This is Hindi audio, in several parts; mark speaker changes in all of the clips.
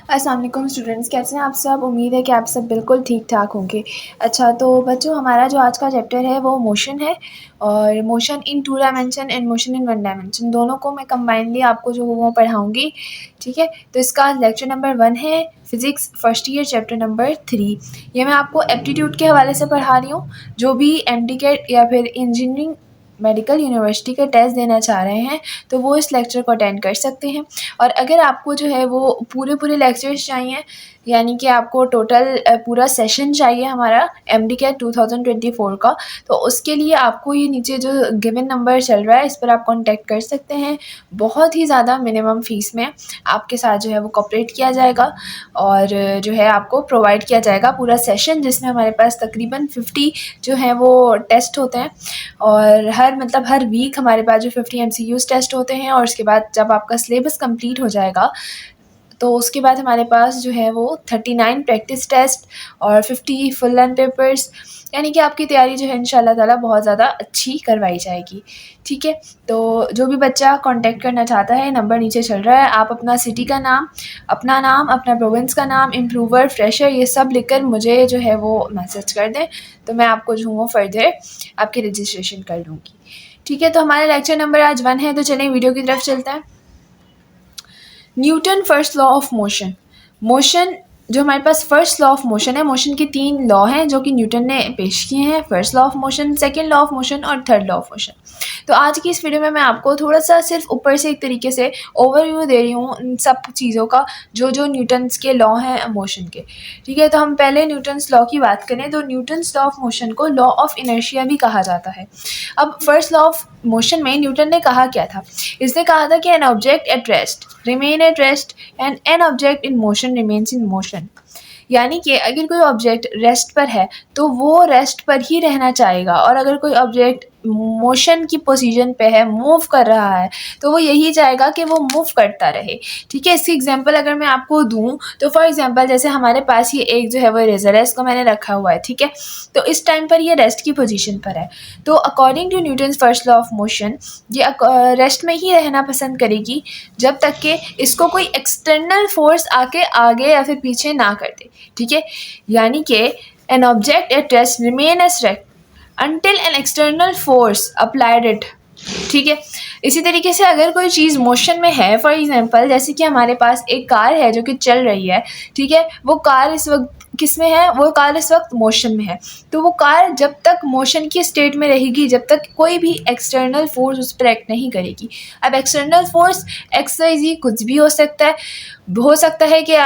Speaker 1: अस्सलाम वालेकुम स्टूडेंट्स, कैसे हैं आप सब। उम्मीद है कि आप सब बिल्कुल ठीक-ठाक होंगे। अच्छा, तो बच्चों हमारा जो आज का चैप्टर है वो मोशन है और motion in 2 dimension and motion in 1 dimension दोनों को मैं कंबाइनली आपको जो वो पढ़ाऊँगी, ठीक है। तो इसका लेक्चर नंबर 1 है physics first year chapter number 3। ये मैं आपको एप्टीट्यूड के हवाले से पढ़ा रही हूँ। जो भी एमडी-कैट या फिर इंजीनियरिंग मेडिकल यूनिवर्सिटी का टेस्ट देना चाह रहे हैं तो वो इस लेक्चर को अटेंड कर सकते हैं। और अगर आपको जो है वो पूरे लेक्चर्स चाहिए, यानी कि आपको टोटल पूरा सेशन चाहिए हमारा एमडी-कैट 2024 का, तो उसके लिए आपको ये नीचे जो गिवन नंबर चल रहा है इस पर आप कॉन्टैक्ट कर सकते हैं। बहुत ही ज़्यादा मिनिमम फ़ीस में आपके साथ जो है वो कोऑपरेट किया जाएगा और जो है आपको प्रोवाइड किया जाएगा पूरा सेशन, जिसमें हमारे पास तकरीबन 50 जो है वो टेस्ट होते हैं और हर वीक हमारे पास जो 50 एमसीक्यूज़ टेस्ट होते हैं। और उसके बाद जब आपका सिलेबस कंप्लीट हो जाएगा तो उसके बाद हमारे पास जो है वो 39 प्रैक्टिस टेस्ट और 50 फुल लेंथ पेपर्स, यानी कि आपकी तैयारी जो है इंशाल्लाह ताला बहुत ज़्यादा अच्छी करवाई जाएगी, ठीक है। तो जो भी बच्चा कांटेक्ट करना चाहता है, नंबर नीचे चल रहा है, आप अपना सिटी का नाम, अपना प्रोविंस का नाम, इम्प्रूवर, फ्रेशर, ये सब लिखकर मुझे जो है वो मैसेज कर दें, तो मैं आपको जो हूँ वो फर्दर आपकी रजिस्ट्रेशन कर लूँगी, ठीक है। तो हमारा लेक्चर नंबर आज 1 है, तो चलें वीडियो की तरफ चलते हैं। Newton first law of motion. Motion जो हमारे पास फर्स्ट लॉ ऑफ मोशन है, मोशन के 3 लॉ हैं जो कि न्यूटन ने पेश किए हैं। First law of motion, second law of motion और थर्ड लॉ ऑफ मोशन। तो आज की इस वीडियो में मैं आपको थोड़ा सा सिर्फ ऊपर से एक तरीके से ओवरव्यू दे रही हूँ इन सब चीज़ों का जो जो न्यूटन्स के लॉ हैं मोशन के, ठीक है। तो हम पहले न्यूटन्स लॉ की बात करें तो न्यूटन्स लॉ ऑफ मोशन को लॉ ऑफ इनर्शिया भी कहा जाता है। अब फर्स्ट लॉ ऑफ मोशन में न्यूटन ने कहा क्या था? इसने कहा था कि an object at rest remain at rest and an object in motion remains in motion. यानी कि अगर कोई ऑब्जेक्ट रेस्ट पर है तो वो रेस्ट पर ही रहना चाहेगा, और अगर कोई ऑब्जेक्ट मोशन की पोजीशन पे है, मूव कर रहा है, तो वो यही चाहेगा कि वो मूव करता रहे, ठीक है। इसकी एग्जांपल अगर मैं आपको दूं तो फॉर एग्जांपल जैसे हमारे पास ये एक जो है वो इरेजर है, इसको मैंने रखा हुआ है, ठीक है। तो इस टाइम पर ये रेस्ट की पोजीशन पर है, तो according to Newton's first law of motion ये रेस्ट में ही रहना पसंद करेगी जब तक कि इसको कोई एक्सटर्नल फोर्स आके आगे या फिर पीछे ना कर दे, ठीक है। यानी कि an object at rest remain as rest until an external force applied it, ठीक है। इसी तरीके से अगर कोई चीज़ मोशन में है, फॉर एग्जांपल जैसे कि हमारे पास एक कार है जो कि चल रही है, ठीक है। वो कार इस वक्त किस में है? वो कार इस वक्त मोशन में है। तो वो कार जब तक मोशन की स्टेट में रहेगी, जब तक कोई भी एक्सटर्नल फोर्स उस पर एक्ट नहीं करेगी। अब एक्सटर्नल फोर्स XYZ कुछ भी हो सकता है। हो सकता है कि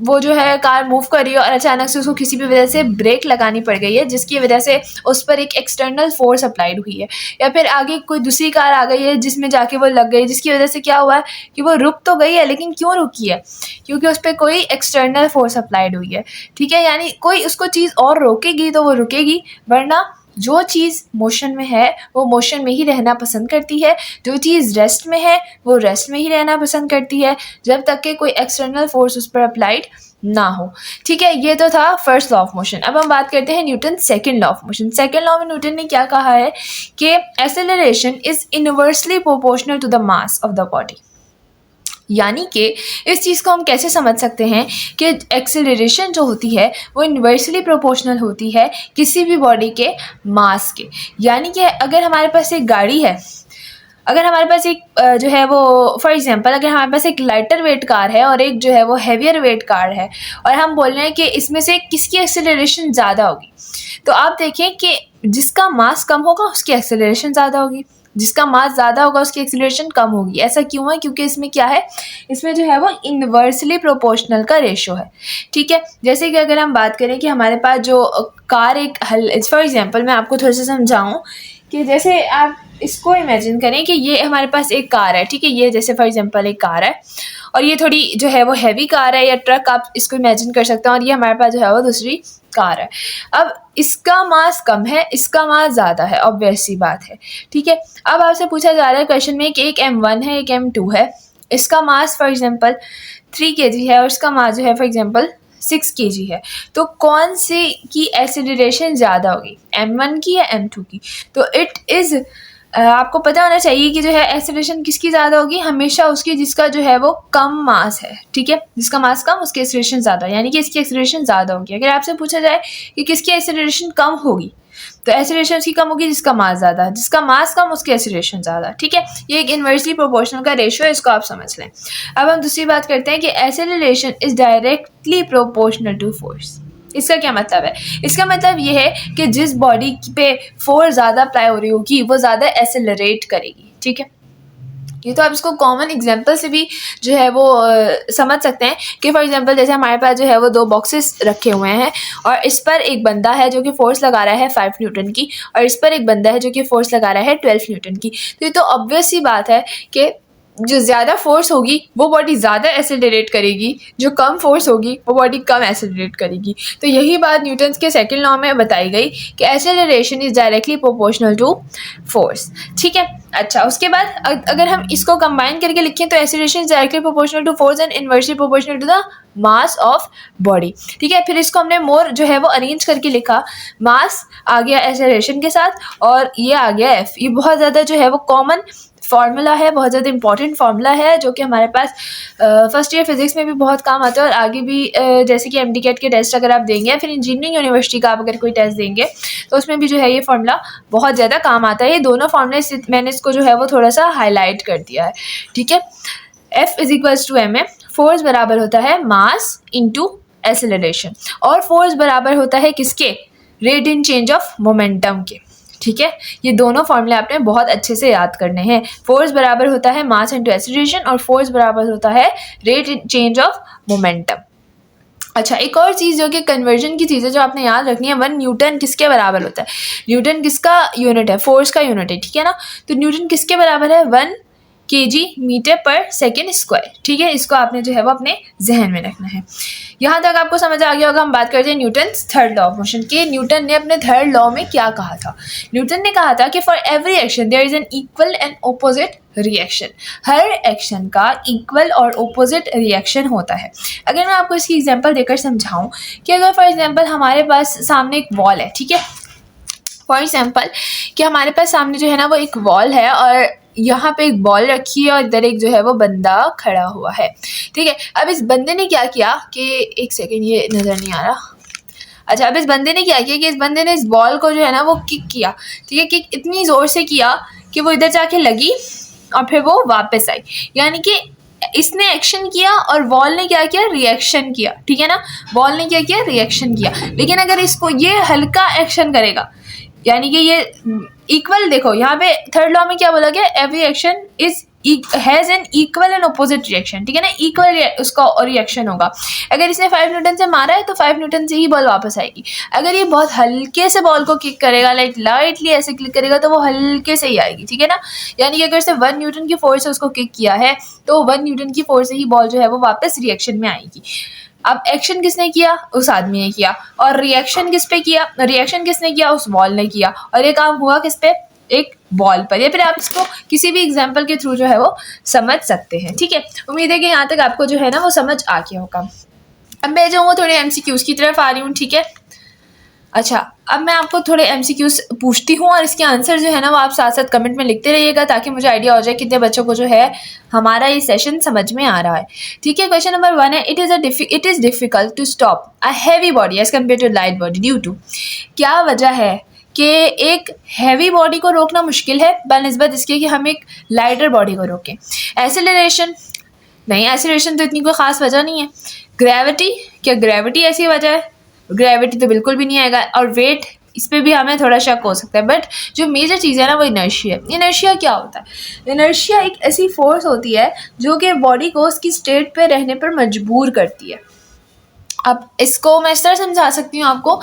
Speaker 1: वो जो है कार मूव कर रही है और अचानक से उसको किसी भी वजह से ब्रेक लगानी पड़ गई है, जिसकी वजह से उस पर एक एक्सटर्नल फोर्स अप्लाइड हुई है, या फिर आगे कोई दूसरी कार आ गई है जिसमें जाके वो लग गई, जिसकी वजह से क्या हुआ है कि वो रुक तो गई है, लेकिन क्यों रुकी है? क्योंकि उस पर कोई एक्सटर्नल फोर्स अप्लाइड हुई है, ठीक है। यानी कोई उसको चीज़ और रोकेगी तो वो रुकेगी, वरना जो चीज़ मोशन में है वो मोशन में ही रहना पसंद करती है, जो चीज़ रेस्ट में है वो रेस्ट में ही रहना पसंद करती है, जब तक कि कोई एक्सटर्नल फोर्स उस पर अप्लाइड ना हो, ठीक है। ये तो था फर्स्ट लॉ ऑफ मोशन। अब हम बात करते हैं Newton second law of motion. Second law में न्यूटन ने क्या कहा है कि acceleration is inversely proportional to the mass of the body. यानी कि इस चीज़ को हम कैसे समझ सकते हैं कि एक्सेलरेशन जो होती है वो इन्वर्सली प्रोपोर्शनल होती है किसी भी बॉडी के मास के। यानी कि अगर हमारे पास एक गाड़ी है, अगर हमारे पास एक जो है वो फॉर एग्जांपल अगर हमारे पास एक लाइटर वेट कार है और एक जो है वो हैवियर वेट कार है, और हम बोल रहे हैं कि इसमें से किसकी एक्सेलरेशन ज़्यादा होगी, तो आप देखें कि जिसका मास कम होगा उसकी एक्सेलरेशन ज़्यादा होगी, जिसका मास ज़्यादा होगा उसकी एक्सेलरेशन कम होगी। ऐसा क्यों है? क्योंकि इसमें क्या है, इसमें जो है वो इन्वर्सली प्रोपोर्शनल का रेशो है, ठीक है। जैसे कि अगर हम बात करें कि हमारे पास जो कार एक फॉर एग्जांपल मैं आपको थोड़ा सा समझाऊं कि जैसे आप इसको इमेजिन करें कि ये हमारे पास एक कार है, ठीक है। ये जैसे फॉर एग्जांपल एक कार है और ये थोड़ी जो है वो हैवी कार है या ट्रक, आप इसको इमेजिन कर सकते हैं, और ये हमारे पास जो है वो दूसरी कार है। अब इसका मास कम है, इसका मास ज़्यादा है, ऑब्वियस सी बात है, ठीक है। अब आपसे पूछा जा रहा है क्वेश्चन में कि एक M1 है, एक M2 है, इसका मास फॉर एग्जांपल 3 kg है और इसका मास जो है फॉर एग्जांपल 6 kg है, तो कौन सी की एक्सेलरेशन ज़्यादा होगी, M1 की या M2 की? तो इट इज़ आपको पता होना चाहिए कि जो है एक्सेलरेशन किसकी ज़्यादा होगी, हमेशा उसकी जिसका जो है वो कम मास है, ठीक है, जिसका मास कम उसकी एक्सेलरेशन ज़्यादा, यानी कि इसकी एक्सेलरेशन ज़्यादा होगी। अगर आपसे पूछा जाए कि किसकी एक्सेलरेशन कम होगी, तो एक्सेलरेशन उसकी कम होगी जिसका मास ज़्यादा, जिसका मास कम उसकी एक्सेलरेशन ज़्यादा, ठीक है। ये एक इन्वर्सली प्रोपोर्शनल का रेशियो है, इसको आप समझ लें। अब हम दूसरी बात करते हैं कि acceleration is directly proportional to force. इसका क्या मतलब है? इसका मतलब ये है कि जिस बॉडी पे फोर्स ज़्यादा अप्लाई हो रही होगी वो ज़्यादा एक्सेलरेट करेगी, ठीक है। ये तो आप इसको कॉमन एग्जांपल से भी जो है वो समझ सकते हैं कि फॉर एग्जांपल जैसे हमारे पास जो है वो 2 बॉक्सेस रखे हुए हैं और इस पर एक बंदा है जो कि फोर्स लगा रहा है 5 न्यूटन की और इस पर एक बंदा है जो कि फोर्स लगा रहा है 12 न्यूटन की। तो ये तो ऑब्वियस सी बात है कि जो ज़्यादा फोर्स होगी वो बॉडी ज़्यादा एक्सेलरेट करेगी, जो कम फोर्स होगी वो बॉडी कम एक्सेलरेट करेगी। तो यही बात न्यूटन्स के सेकंड लॉ में बताई गई कि acceleration is directly proportional to force, ठीक है। अच्छा, उसके बाद अगर हम इसको कंबाइन करके लिखें तो acceleration is directly proportional to force and inversely proportional to the mass of body, ठीक है। फिर इसको हमने मोर जो है वो अरेंज करके लिखा, मास आ गया एक्सेलरेशन के साथ और ये आ गया एफ। ये बहुत ज़्यादा जो है वो कॉमन फार्मूला है, बहुत ज़्यादा इंपॉर्टेंट फार्मूला है जो कि हमारे पास फर्स्ट ईयर फिजिक्स में भी बहुत काम आता है और आगे भी जैसे कि MD-CAT के टेस्ट अगर आप देंगे या फिर इंजीनियरिंग यूनिवर्सिटी का आप अगर कोई टेस्ट देंगे तो उसमें भी जो है ये फार्मूला बहुत ज़्यादा काम आता है। ये दोनों फार्मूले मैंने इसको जो है वो थोड़ा सा हाईलाइट कर दिया है, ठीक है। F is equals to ma, force बराबर होता है मास इंटू एक्सेलरेशन और फोर्स बराबर होता है किसके, rate in change of momentum के, ठीक है। ये दोनों फॉर्मूले आपने बहुत अच्छे से याद करने हैं। फोर्स बराबर होता है मास इंटू एक्सेलरेशन और फोर्स बराबर होता है rate in change of momentum. अच्छा, एक और चीज़ जो कि कन्वर्जन की चीज़ है जो आपने याद रखनी है, 1 न्यूटन किसके बराबर होता है? न्यूटन किसका यूनिट है? फोर्स का यूनिट है, ठीक है ना। तो न्यूटन किसके बराबर है? 1 kg metre per second square, ठीक है। इसको आपने जो है वो अपने जहन में रखना है। यहाँ तक आपको समझ आ गया होगा। हम बात करते हैं Newton's third law of motion के। न्यूटन ने अपने थर्ड लॉ में क्या कहा था? न्यूटन ने कहा था कि for every action there is an equal and opposite reaction. हर एक्शन का इक्वल और ओपोजिट रिएक्शन होता है। अगर मैं आपको इसकी एग्जांपल देकर समझाऊं कि अगर फॉर एग्जांपल हमारे पास सामने एक वॉल है, ठीक है, फॉर एग्जांपल कि हमारे पास सामने जो है ना वो एक वॉल है और यहाँ पे एक बॉल रखी है और इधर एक जो है वो बंदा खड़ा हुआ है, ठीक है। अब इस बंदे ने क्या किया कि एक सेकेंड, ये नज़र नहीं आ रहा। अच्छा, अब इस बंदे ने क्या किया कि इस बंदे ने इस बॉल को जो है ना वो किक किया, ठीक है। किक इतनी ज़ोर से किया कि वो इधर जाके लगी और फिर वो वापस आई, यानी कि इसने एक्शन किया और बॉल ने क्या किया, रिएक्शन किया, ठीक है ना। बॉल ने क्या किया, रिएक्शन किया। लेकिन अगर इसको ये हल्का एक्शन करेगा, यानी कि ये इक्वल, देखो यहाँ पे थर्ड लॉ में क्या बोला गया, every action is has an equal and opposite reaction, ठीक है ना। इक्वल उसका रिएक्शन होगा। अगर इसने 5 न्यूटन से मारा है तो 5 न्यूटन से ही बॉल वापस आएगी। अगर ये बहुत हल्के से बॉल को किक करेगा, लाइक लाइटली ऐसे क्लिक करेगा, तो वो हल्के से ही आएगी, ठीक है ना। यानी कि अगर इसने 1 न्यूटन की फोर्स से उसको किक किया है तो 1 न्यूटन की फोर्स से ही बॉल जो है वो वापस रिएक्शन में आएगी। अब एक्शन किसने किया, उस आदमी ने किया, और रिएक्शन किस पे किया, रिएक्शन किसने किया, उस बॉल ने किया, और ये काम हुआ किस पे, एक बॉल पर। या फिर आप इसको किसी भी एग्जांपल के थ्रू जो है वो समझ सकते हैं, ठीक है। उम्मीद है कि यहाँ तक आपको जो है ना वो समझ आ गया होगा। अब मैं जो हूँ थोड़े MCQs की तरफ आ रही हूँ, ठीक है। अच्छा, अब मैं आपको थोड़े MCQs पूछती हूँ और इसके आंसर जो है ना वो आप साथ साथ कमेंट में लिखते रहिएगा ताकि मुझे आइडिया हो जाए कितने बच्चों को जो है हमारा ये सेशन समझ में आ रहा है, ठीक है। क्वेश्चन नंबर 1 है, it is difficult to stop a heavy body as compare to light body due to. क्या वजह है कि एक हैवी बॉडी को रोकना मुश्किल है बनिस्बत इसके कि हम एक लाइटर बॉडी को रोकें? एक्सेलरेशन नहीं, एक्सेलरेशन तो इतनी कोई ख़ास वजह नहीं है। ग्रेविटी, क्या ग्रेविटी ऐसी वजह है? ग्रेविटी तो बिल्कुल भी नहीं आएगा। और वेट, इस पर भी हमें थोड़ा शक हो सकता है। बट जो मेजर चीज़ है ना वो इनर्शिया। इनर्शिया क्या होता है? इनर्शिया एक ऐसी फोर्स होती है जो कि बॉडी को उसकी स्टेट पे रहने पर मजबूर करती है। अब इसको मैं इस तरह समझा सकती हूँ आपको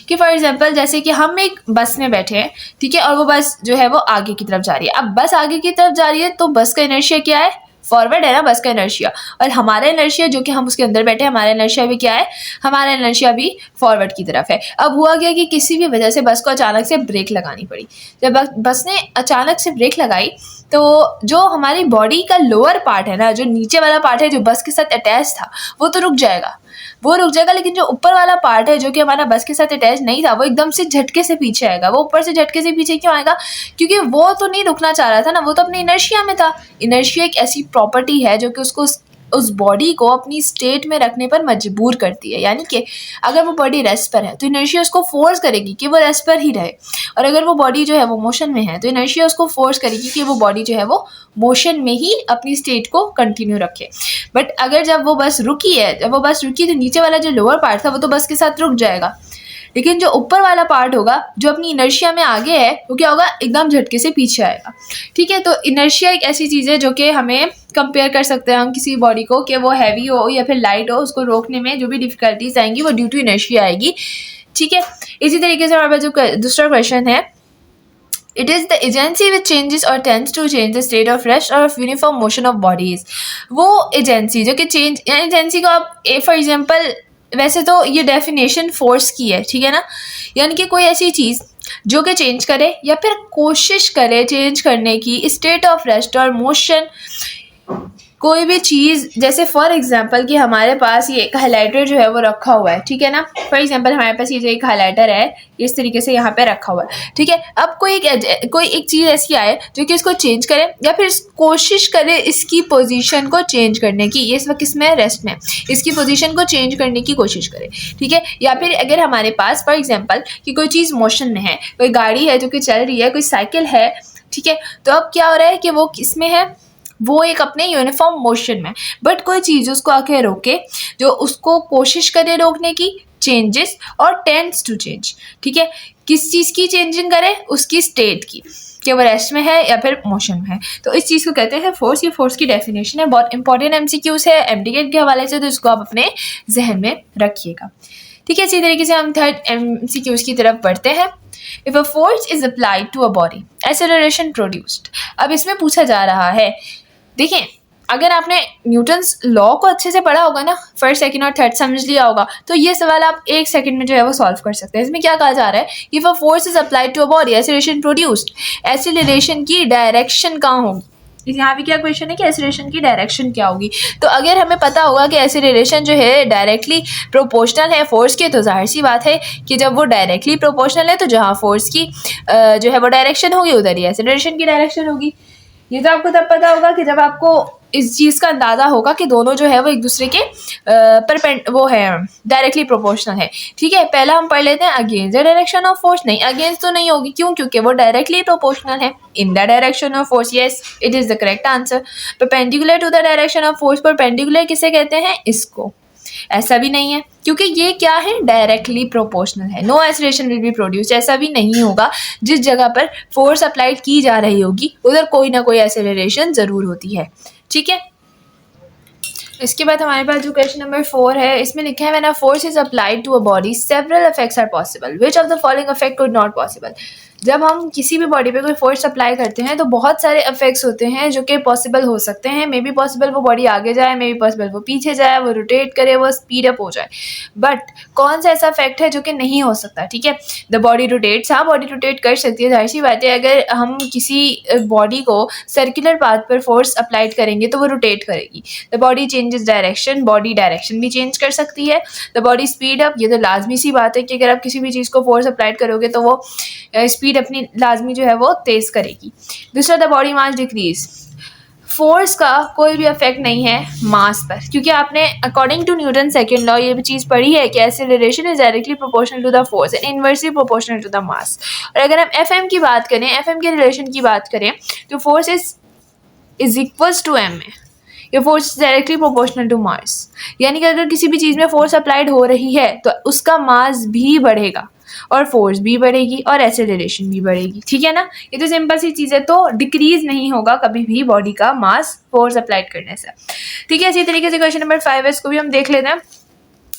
Speaker 1: कि फॉर एग्जांपल जैसे कि हम एक बस में बैठे हैं, ठीक है, और वो बस जो है वो आगे की तरफ जा रही है। अब बस आगे की तरफ जा रही है तो बस का इनर्शिया क्या है? फॉरवर्ड है ना बस का इनर्शिया। और हमारा इनर्शिया जो कि हम उसके अंदर बैठे हैं, हमारा इनर्शिया भी क्या है? हमारा इनर्शिया भी फॉरवर्ड की तरफ है। अब हुआ क्या कि किसी भी वजह से बस को अचानक से ब्रेक लगानी पड़ी। जब बस ने अचानक से ब्रेक लगाई तो जो हमारी बॉडी का लोअर पार्ट है ना, जो नीचे वाला पार्ट है जो बस के साथ अटैच था, वो तो रुक जाएगा, वो रुक जाएगा, लेकिन जो ऊपर वाला पार्ट है जो कि हमारा बस के साथ अटैच नहीं था, वो एकदम से झटके से पीछे आएगा। वो ऊपर से झटके से पीछे क्यों आएगा? क्योंकि वो तो नहीं रुकना चाह रहा था ना, वो तो अपने इनर्शिया में था। इनर्शिया एक ऐसी प्रॉपर्टी है जो कि उसको उस बॉडी को अपनी स्टेट में रखने पर मजबूर करती है। यानी कि अगर वो बॉडी रेस्ट पर है तो इनर्शिया उसको फोर्स करेगी कि वो रेस्ट पर ही रहे, और अगर वो बॉडी जो है वो मोशन में है तो इनर्शिया उसको फोर्स करेगी कि वो बॉडी जो है वो मोशन में ही अपनी स्टेट को कंटिन्यू रखे। बट अगर जब वो बस रुकी तो नीचे वाला जो लोअर पार्ट था वो तो बस के साथ रुक जाएगा, लेकिन जो ऊपर वाला पार्ट होगा जो अपनी इनर्शिया में आगे है वो क्या होगा? एकदम झटके से पीछे आएगा। ठीक है, तो इनर्शिया एक ऐसी चीज़ है जो कि हमें कंपेयर कर सकते हैं हम किसी बॉडी को कि वो हैवी हो या फिर लाइट हो, उसको रोकने में जो भी डिफिकल्टीज आएंगी वो ड्यू टू इनर्शिया आएगी। ठीक है, इसी तरीके से हमारे पास जो दूसरा क्वेश्चन है, It is the agency which changes or tends to change the state of rest or of uniform motion of bodies. वो एजेंसी जो कि चेंज, यानी एजेंसी को आप फॉर एग्जांपल, वैसे तो ये डेफिनेशन फोर्स की है, ठीक है ना, यानी कि कोई ऐसी चीज़ जो कि चेंज करे या फिर कोशिश करे चेंज करने की स्टेट ऑफ रेस्ट और मोशन। कोई भी चीज़, जैसे फॉर एग्जांपल कि हमारे पास ये एक हाइलाइटर जो है वो रखा हुआ है, ठीक है ना, फॉर एग्जांपल हमारे पास ये जो एक हाइलाइटर है इस तरीके से यहाँ पे रखा हुआ है, ठीक है। अब कोई एक चीज़ ऐसी आए जो कि इसको चेंज करे या फिर कोशिश करे इसकी पोजीशन को चेंज करने की, ये इस वक्त इसमें रेस्ट में, इसकी पोजीशन को चेंज करने की कोशिश करे, ठीक है। या फिर अगर हमारे पास फॉर एग्जांपल कि कोई चीज़ मोशन में है, कोई गाड़ी है जो कि चल रही है, कोई साइकिल है, ठीक है, तो अब क्या हो रहा है कि वो किस में है, वो एक अपने यूनिफॉर्म मोशन में, बट कोई चीज़ उसको आके रोके जो उसको कोशिश करे रोकने की, चेंजेस और टेंड्स टू चेंज, ठीक है। किस चीज़ की चेंजिंग करे? उसकी स्टेट की, कि वो रेस्ट में है या फिर मोशन में है, तो इस चीज़ को कहते हैं फोर्स। ये फोर्स की डेफिनेशन है, बहुत इंपॉर्टेंट एमसीक्यूज है एमटीकेट के हवाले से, तो इसको आप अपने जहन में रखिएगा। ठीक है, इसी तरीके से हम थर्ड एमसीक्यूज की तरफ बढ़ते हैं। If a force is applied to a body, acceleration produced। अब इसमें पूछा जा रहा है, देखिए अगर आपने न्यूटन्स लॉ को अच्छे से पढ़ा होगा ना, फर्स्ट सेकंड और थर्ड समझ लिया होगा, तो ये सवाल आप एक सेकंड में जो है वो सॉल्व कर सकते हैं। इसमें क्या कहा जा रहा है, if a force is applied to a body, acceleration produced, acceleration की डायरेक्शन कहाँ होगी। यहाँ भी क्या क्वेश्चन है कि एक्सेलरेशन की डायरेक्शन क्या होगी। तो अगर हमें पता होगा कि एक्सेलरेशन जो है डायरेक्टली प्रोपोर्शनल है फोर्स के, तो जाहिर सी बात है कि जब वो डायरेक्टली प्रोपोर्शनल है तो जहाँ फोर्स की जो है वो डायरेक्शन होगी उधर ही एक्सेलरेशन की डायरेक्शन होगी। ये तो आपको तब पता होगा कि जब आपको इस चीज़ का अंदाज़ा होगा कि दोनों जो है वो एक दूसरे के वो है डायरेक्टली प्रोपोर्शनल है। ठीक है, पहला हम पढ़ लेते हैं against the direction of force. नहीं, अगेंस्ट तो नहीं होगी, क्यों? क्योंकि वो डायरेक्टली प्रोपोर्शनल है। In the direction of force, yes it is the correct answer. Perpendicular to the direction of force, perpendicular किसे कहते हैं? इसको। ऐसा भी नहीं है क्योंकि ये क्या है, डायरेक्टली प्रोपोर्शनल है। No acceleration will be produced, ऐसा भी नहीं होगा। जिस जगह पर फोर्स अप्लाइड की जा रही होगी उधर कोई ना कोई एक्सेलरेशन जरूर होती है। ठीक है, इसके बाद हमारे पास जो क्वेश्चन नंबर 4 है, इसमें लिखा है when a force is applied to a body several effects are possible, which of the following effect could not possible. जब हम किसी भी बॉडी पे कोई फोर्स अप्लाई करते हैं तो बहुत सारे इफेक्ट्स होते हैं जो कि पॉसिबल हो सकते हैं। मे बी पॉसिबल वो बॉडी आगे जाए, मे बी पॉसिबल वो पीछे जाए, वो रोटेट करे, वो स्पीड अप हो जाए, बट कौन सा ऐसा इफेक्ट है जो कि नहीं हो सकता? ठीक है, द बॉडी रोटेट्स, हाँ बॉडी रोटेट कर सकती है, जाहिर सी बात है। अगर हम किसी बॉडी को सर्कुलर पाथ पर फोर्स अप्लाइड करेंगे तो वो रोटेट करेगी। The body changes direction, body direction भी चेंज कर सकती है। द बॉडी स्पीड अप, ये तो लाजमी सी बात है कि अगर आप किसी भी चीज़ को फोर्स अप्लाइड करोगे तो वो स्पीड अपनी लाजमी जो है वो तेज करेगी। दूसरा, the body mass decrease, force का कोई भी इफेक्ट नहीं है मास पर, क्योंकि आपने according to Newton second law ये भी चीज़ पढ़ी है कि acceleration is directly proportional to the force and inversely proportional to the mass. और अगर हम एफएम की बात करें, एफएम के रिलेशन की बात करें, तो force is equals to m में, ये force directly proportional to mass. यानी कि अगर किसी भी चीज़ में फोर्स अप्लाइड हो रही है तो उसका मास भी बढ़ेगा और फोर्स भी बढ़ेगी और एक्सेलरेशन भी बढ़ेगी। ठीक है ना, ये तो सिंपल सी चीज़ है। तो डिक्रीज नहीं होगा कभी भी बॉडी का मास फोर्स अप्लाइड करने से। ठीक है, इसी तरीके से क्वेश्चन नंबर 5 है, इसको भी हम देख लेते हैं।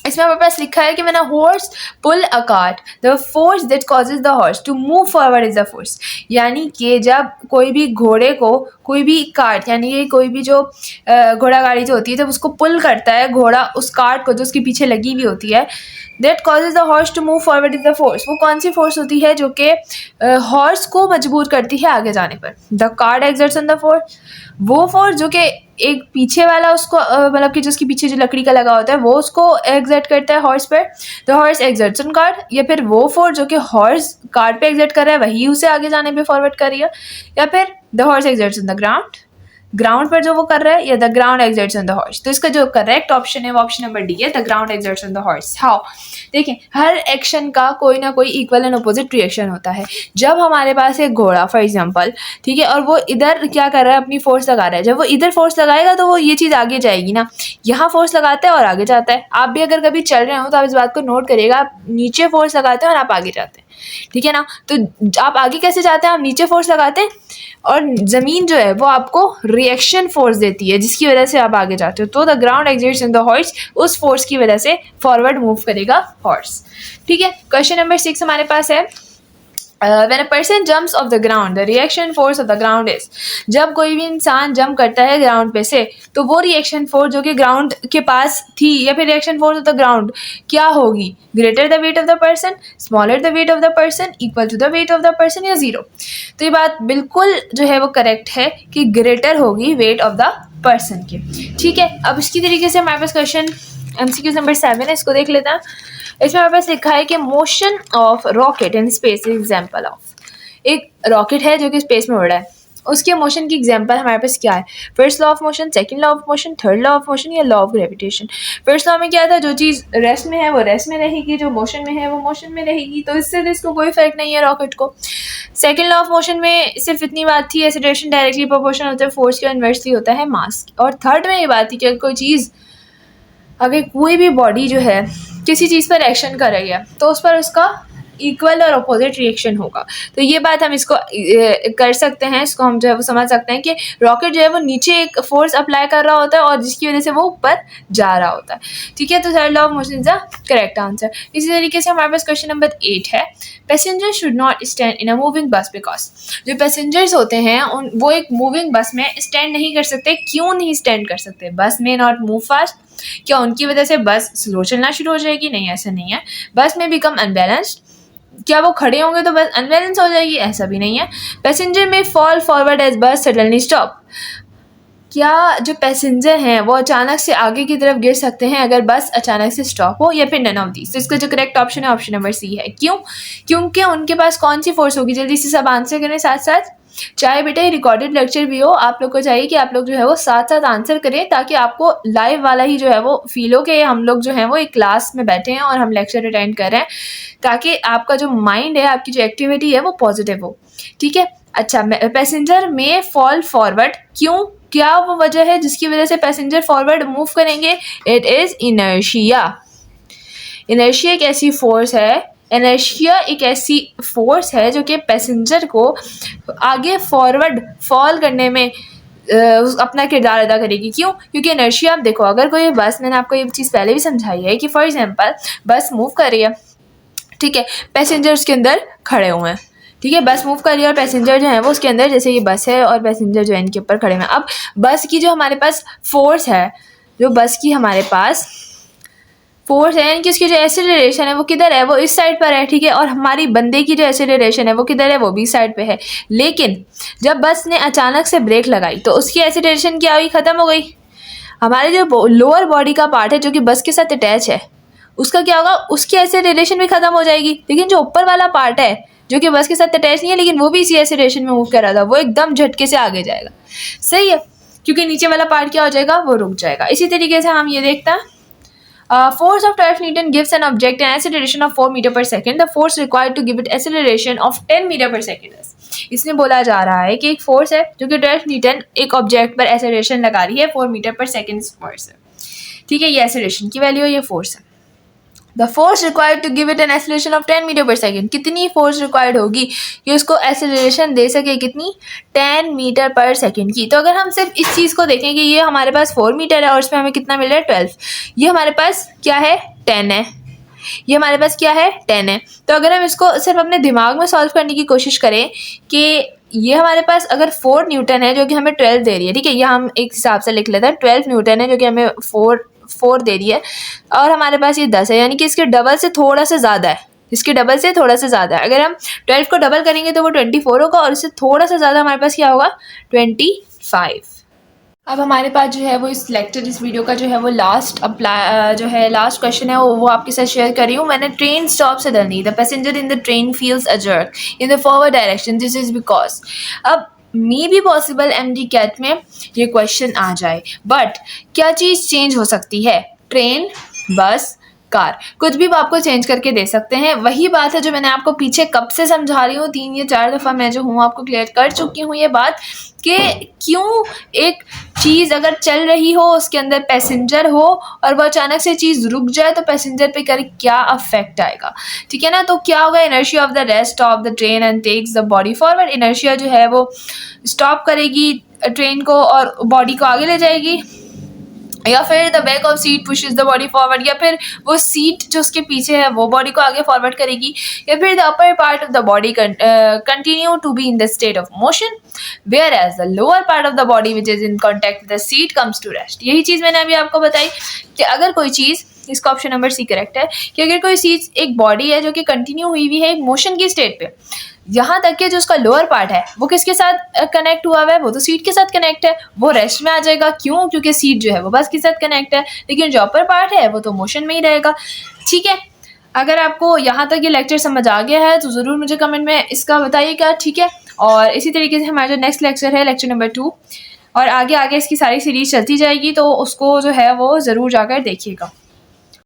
Speaker 1: इसमें हमारे पास लिखा है कि when a horse pull a cart, the force that causes the horse to move forward is the force. यानी कि जब कोई भी घोड़े को कोई भी कार्ट यानी कि कोई भी जो घोड़ा गाड़ी जो होती है जब उसको पुल करता है घोड़ा उस कार्ट को जो उसके पीछे लगी हुई होती है, that causes the horse to move forward is the force. वो कौन सी फोर्स होती है जो कि हॉर्स को मजबूर करती है आगे जाने पर। The cart exerts on the force, वो फोर्स जो कि एक पीछे वाला उसको मतलब कि जो उसके पीछे जो लकड़ी का लगा होता है वो उसको एग्जर्ट करता है हॉर्स पर, the horse exerts on cart. या फिर वो फोर्स जो कि हॉर्स कार्ट पे एग्जर्ट कर रहा है वही उसे आगे जाने पे फॉरवर्ड कर रही है। या फिर the horse exerts on the ground, ground पर जो वो कर रहा है, या the ground exerts on the horse. तो इसका जो करेक्ट ऑप्शन है वो ऑप्शन नंबर डी है, the ground exerts on the horse. How, देखिए हर एक्शन का कोई ना कोई इक्वल एंड अपोजिट रिएक्शन होता है। जब हमारे पास एक घोड़ा फॉर एग्जांपल, ठीक है, और वो इधर क्या कर रहा है, अपनी फोर्स लगा रहा है, जब वो इधर फोर्स लगाएगा तो वो ये चीज़ आगे जाएगी ना, यहाँ फोर्स लगाता है और आगे जाता है। आप भी अगर कभी चल रहे हो तो आप इस बात को नोट करिएगा, आप नीचे फोर्स लगाते हैं और आप आगे जाते हैं, ठीक है ना। तो आप आगे कैसे जाते हैं, आप नीचे फोर्स लगाते हैं और ज़मीन जो है वो आपको रिएक्शन फोर्स देती है जिसकी वजह से आप आगे जाते हो। तो the ground exerts on the horse, उस फोर्स की वजह से फॉरवर्ड मूव करेगा हॉर्स, ठीक है। क्वेश्चन नंबर 6 हमारे पास है, when a person jumps off the ground the reaction force of the ground is। जब कोई भी इंसान जंप करता है ग्राउंड पे से तो वो रिएक्शन फोर्स जो कि ग्राउंड के पास थी या फिर reaction force of the ground क्या होगी, greater the weight of the person, smaller the weight of the person, equal to the weight of the person, या जीरो। तो ये बात बिल्कुल जो है वो करेक्ट है कि ग्रेटर होगी वेट ऑफ द पर्सन की, ठीक है। अब इसकी तरीके से हमारे पास क्वेश्चन MCQ नंबर 7 है, इसको देख लेते हैं। इसमें हमारे पास लिखा है कि motion of rocket in space example of, एक रॉकेट है जो कि स्पेस में उड़ रहा है, उसके मोशन की एग्जाम्पल हमारे पास क्या है, first law of motion, second law of motion, third law of motion, या law of gravitation. First law में क्या था, जो चीज़ रेस्ट में है वो रेस्ट में रहेगी, जो मोशन में है वो मोशन में रहेगी, तो इससे तो इसको कोई फर्क नहीं है रॉकेट को। सेकंड लॉ ऑफ मोशन में सिर्फ इतनी बात थी, एक्सीलरेशन डायरेक्टली प्रोपोर्शनल होता है फोर्स के इन्वर्सली होता है मास। और थर्ड में ये बात थी कि कोई चीज़, अगर कोई भी बॉडी जो है किसी चीज़ पर एक्शन कर रही है तो उस पर उसका इक्वल और अपोजिट रिएक्शन होगा। तो ये बात हम इसको कर सकते हैं, इसको हम जो है वो समझ सकते हैं कि रॉकेट जो है वो नीचे एक फोर्स अप्लाई कर रहा होता है और जिसकी वजह से वो ऊपर जा रहा होता है, ठीक है। तो third law of motion is the correct answer. इसी तरीके से हमारे पास क्वेश्चन नंबर 8 है, passenger should not stand in a moving बस बिकॉज। जो पैसेंजर्स होते हैं वो एक मूविंग बस में स्टैंड नहीं कर सकते। क्यों नहीं स्टैंड कर सकते? बस में नॉट मूव फास्ट, क्या उनकी वजह से बस स्लो चलना शुरू हो जाएगी? नहीं, ऐसा नहीं है। बस में बिकम अनबैलेंस्ड, क्या वो खड़े होंगे तो बस अनबैलेंस हो जाएगी? ऐसा भी नहीं है। पैसेंजर में फॉल फॉरवर्ड एज बस सडनली स्टॉप, क्या जो पैसेंजर हैं वो अचानक से आगे की तरफ गिर सकते हैं अगर बस अचानक से स्टॉप हो, या फिर नन ऑफ दीज। तो इसका जो करेक्ट ऑप्शन है ऑप्शन नंबर सी है। क्यों? क्योंकि उनके पास कौन सी फोर्स होगी? जल्दी से सब आंसर करें साथ साथ। चाहे बेटे रिकॉर्डेड लेक्चर भी हो, आप लोग को चाहिए कि आप लोग जो है वो साथ साथ आंसर करें ताकि आपको लाइव वाला ही जो है वो फील हो कि हम लोग जो है वो एक क्लास में बैठे हैं और हम लेक्चर अटेंड कर रहे हैं, ताकि आपका जो माइंड है, आपकी जो एक्टिविटी है वो पॉजिटिव हो, ठीक है। अच्छा, पैसेंजर में फॉल फॉरवर्ड, क्यों? क्या वो वजह है जिसकी वजह से पैसेंजर फॉरवर्ड मूव करेंगे? It is inertia. इनर्शिया एक ऐसी फोर्स है, इनर्शिया एक ऐसी फोर्स है जो कि पैसेंजर को आगे फॉरवर्ड फॉल करने में अपना किरदार अदा करेगी। क्यों? क्योंकि इनर्शिया, आप देखो, अगर कोई बस, मैंने आपको ये चीज़ पहले भी समझाई है कि फॉर एग्जांपल बस मूव कर रही है, ठीक है, पैसेंजर उसके अंदर खड़े हुए हैं, ठीक है, बस मूव कर रही है और पैसेंजर जो है वो उसके अंदर, जैसे ये बस है और पैसेंजर जो है इनके ऊपर खड़े हुए हैं। अब बस की जो हमारे पास फोर्स है, जो बस की हमारे पास फोर्स है, यानी कि उसकी जो एक्सेलरेशन है वो किधर है? वो इस साइड पर है, ठीक है, और हमारी बंदे की जो एक्सेलरेशन है वो किधर है? वो भी साइड पे है। लेकिन जब बस ने अचानक से ब्रेक लगाई तो उसकी एक्सेलरेशन क्या हुई? ख़त्म हो गई। हमारे जो लोअर बॉडी का पार्ट है जो कि बस के साथ अटैच है, उसका क्या होगा? उसकी एक्सेलरेशन भी ख़त्म हो जाएगी। लेकिन जो ऊपर वाला पार्ट है जो कि बस के साथ अटैच नहीं है लेकिन वो भी इसी एक्सेलरेशन में मूव कर रहा था, वो एकदम झटके से आगे जाएगा, सही है, क्योंकि नीचे वाला पार्ट क्या हो जाएगा? वो रुक जाएगा। इसी तरीके से हम ये देखते हैं, force of 12 Newton gives an object an acceleration of 4 meter per second. The force required to give it acceleration of 10 meter per second is। इसमें बोला जा रहा है कि एक फोर्स है जो कि 12 न्यूटन एक ऑब्जेक्ट पर एक्सेलरेशन लगा रही है 4 मीटर पर सेकेंड फोर्स है, ठीक है, ये एक्सेलरेशन की वैल्यू है, ये फोर्स है। The force required to give it an acceleration of 10 metre per second, कितनी फोर्स रिक्वायर्ड होगी कि उसको एक्सेलरेशन दे सके? कितनी? 10 मीटर पर सेकेंड की। तो अगर हम सिर्फ इस चीज़ को देखें कि ये हमारे पास 4 मीटर है और उसमें हमें कितना मिल रहा है? 12, ये हमारे पास क्या है? 10 है, ये हमारे पास क्या है? 10 है। तो अगर हम इसको सिर्फ अपने दिमाग में सॉल्व करने की कोशिश करें कि ये हमारे पास अगर 4 न्यूटन है जो कि हमें 12 दे रही है, ठीक है, ये हम एक हिसाब से लिख लेते हैं, 12 न्यूटन है जो कि हमें 4 दे रही है, और हमारे पास ये 10 है, यानी कि इसके डबल से थोड़ा सा ज़्यादा है, इसके डबल से थोड़ा सा ज़्यादा है। अगर हम 12 को डबल करेंगे तो वो 24 होगा, और इससे थोड़ा सा ज़्यादा हमारे पास क्या होगा, 25। अब हमारे पास जो है वो इस वीडियो का जो है वो लास्ट क्वेश्चन है, वो आपके साथ शेयर कर रही हूँ मैंने। Train stop suddenly, the passenger in the train feels a jerk in the forward direction, this is because. अब may be possible MD CAT में ये क्वेश्चन आ जाए, बट क्या चीज़ चेंज हो सकती है? ट्रेन, बस, कार, कुछ भी आपको चेंज करके दे सकते हैं। वही बात है जो मैंने आपको पीछे कब से समझा रही हूँ, 3 या 4 दफ़ा मैं जो हूँ आपको क्लियर कर चुकी हूँ ये बात, कि क्यों एक चीज़ अगर चल रही हो, उसके अंदर पैसेंजर हो, और वो अचानक से चीज़ रुक जाए तो पैसेंजर पे क्या अफेक्ट आएगा, ठीक है ना। तो क्या होगा, inertia of the rest of the train and takes the body forward. Inertia जो है वो स्टॉप करेगी ट्रेन को और बॉडी को आगे ले जाएगी, या फिर the back of seat pushes the body forward, या फिर वो सीट जो उसके पीछे है वो बॉडी को आगे फॉरवर्ड करेगी, या फिर the upper part of the body continue to be in the state of motion, whereas the lower part of the body which is in contact with the seat comes to rest. यही चीज़ मैंने अभी आपको बताई कि अगर कोई चीज़, इसका ऑप्शन नंबर सी करेक्ट है, कि अगर कोई चीज़, एक बॉडी है जो कि कंटिन्यू हुई हुई है एक मोशन की स्टेट पे, यहाँ तक कि जो उसका लोअर पार्ट है वो किसके साथ कनेक्ट हुआ हुआ है, वो तो सीट के साथ कनेक्ट है, वो रेस्ट में आ जाएगा। क्यों? क्योंकि सीट जो है वो बस के साथ कनेक्ट है, लेकिन जो अपर पार्ट है वो तो मोशन में ही रहेगा, ठीक है। अगर आपको यहाँ तक ये लेक्चर समझ आ गया है तो ज़रूर मुझे कमेंट में इसका बताइएगा, ठीक है। और इसी तरीके से हमारा जो नेक्स्ट लेक्चर है, लेक्चर नंबर 2, और आगे इसकी सारी सीरीज़ चलती जाएगी, तो उसको जो है वो ज़रूर जाकर देखिएगा।